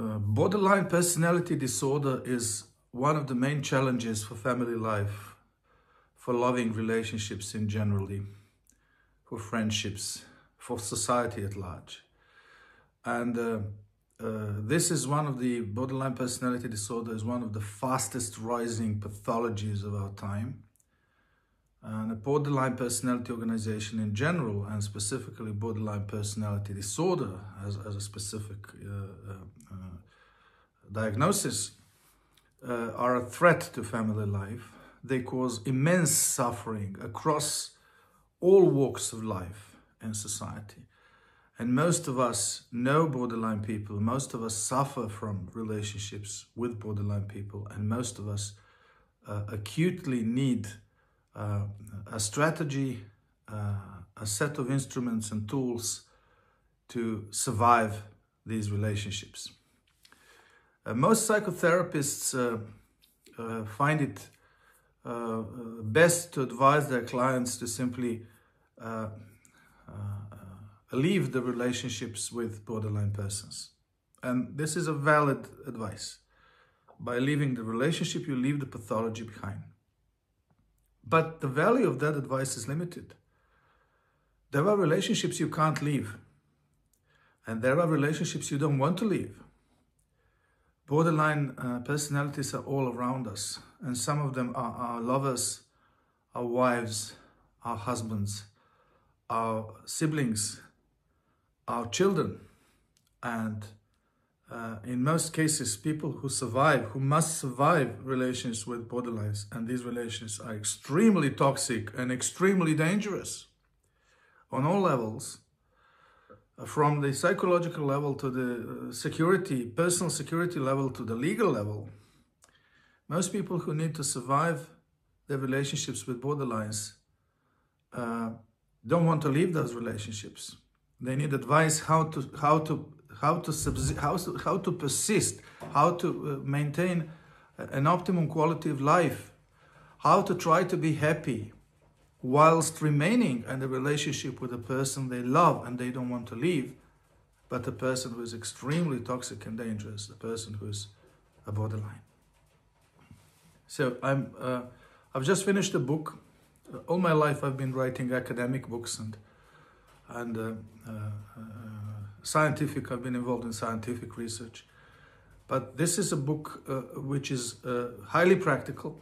Borderline personality disorder is one of the main challenges for family life, for loving relationships in generally, for friendships, for society at large. And this is one of the borderline personality disorder is one of the fastest rising pathologies of our time. And a borderline personality organization in general, and specifically borderline personality disorder as a specific diagnosis, are a threat to family life. They cause immense suffering across all walks of life in society. And most of us know borderline people, most of us suffer from relationships with borderline people, and most of us acutely need a strategy, a set of instruments and tools to survive these relationships. Most psychotherapists find it best to advise their clients to simply leave the relationships with borderline persons. And this is a valid advice. By leaving the relationship, you leave the pathology behind. But the value of that advice is limited. There are relationships you can't leave. And there are relationships you don't want to leave. Borderline personalities are all around us. And some of them are our lovers, our wives, our husbands, our siblings, our children. And in most cases, people who must survive relations with borderlines, and these relations are extremely toxic and extremely dangerous on all levels, from the psychological level to the personal security level to the legal level. Most people who need to survive their relationships with borderlines don't want to leave those relationships. They need advice how to persist, how to maintain an optimum quality of life, how to try to be happy whilst remaining in a relationship with a person they love and they don't want to leave, but a person who is extremely toxic and dangerous, a person who is a borderline. So I've just finished a book. All my life I've been writing academic books and scientific. I've been involved in scientific research. But this is a book which is highly practical,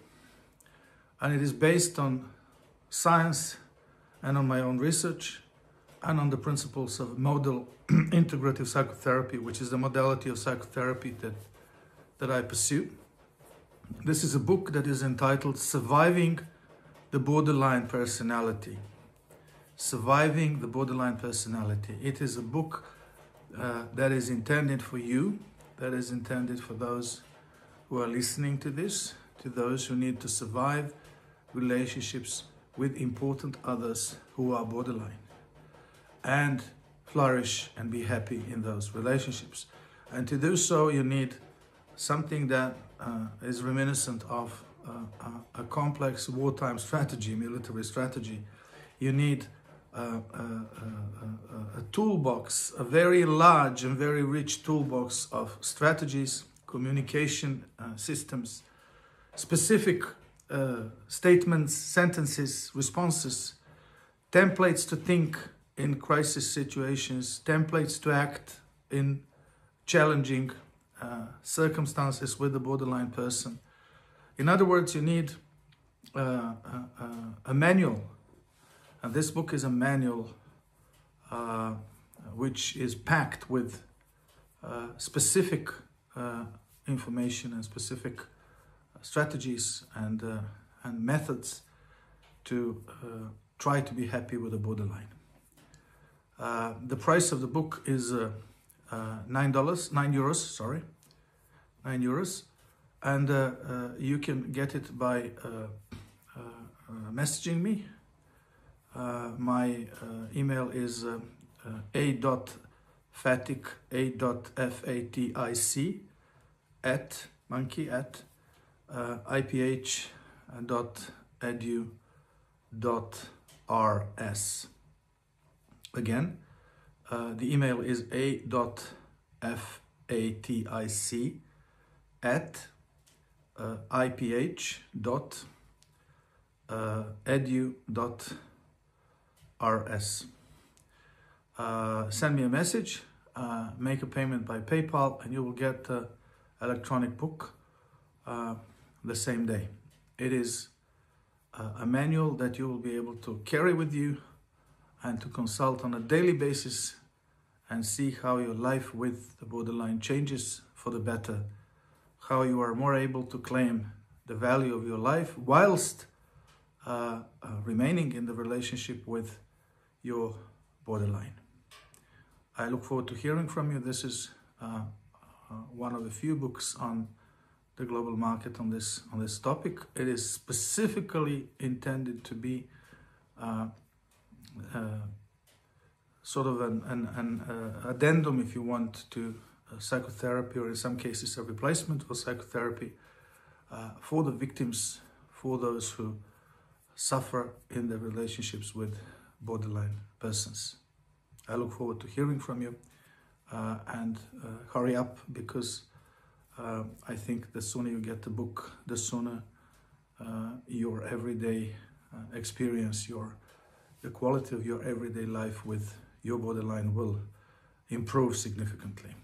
and it is based on science and on my own research and on the principles of modal integrative psychotherapy, which is the modality of psychotherapy that I pursue. This is a book that is entitled Surviving the Borderline Personality. Surviving the Borderline Personality. It is a book that is intended for you, that is intended for those who are listening to this, to those who need to survive relationships with important others who are borderline and flourish and be happy in those relationships. And to do so, you need something that is reminiscent of a complex wartime strategy, military strategy. You need a toolbox, a very large and very rich toolbox of strategies, communication systems, specific statements, sentences, responses, templates to think in crisis situations, templates to act in challenging circumstances with the borderline person. In other words, you need a manual. And this book is a manual which is packed with specific information and specific strategies and methods to try to be happy with a borderline. The price of the book is €9, and you can get it by messaging me. My email is a.fatic iph.edu.rs. Again, the email is a.fatic at iph.edu.rs. Send me a message, make a payment by PayPal, and you will get the electronic book the same day. It is a manual that you will be able to carry with you and to consult on a daily basis and see how your life with the borderline changes for the better, how you are more able to claim the value of your life whilst remaining in the relationship with your borderline. I look forward to hearing from you. This is one of the few books on the global market on this topic. It is specifically intended to be sort of an addendum, if you want, to psychotherapy, or in some cases a replacement for psychotherapy, for the victims, for those who suffer in their relationships with borderline persons. I look forward to hearing from you, and hurry up, because I think the sooner you get the book, the sooner your everyday experience, the quality of your everyday life with your borderline will improve significantly.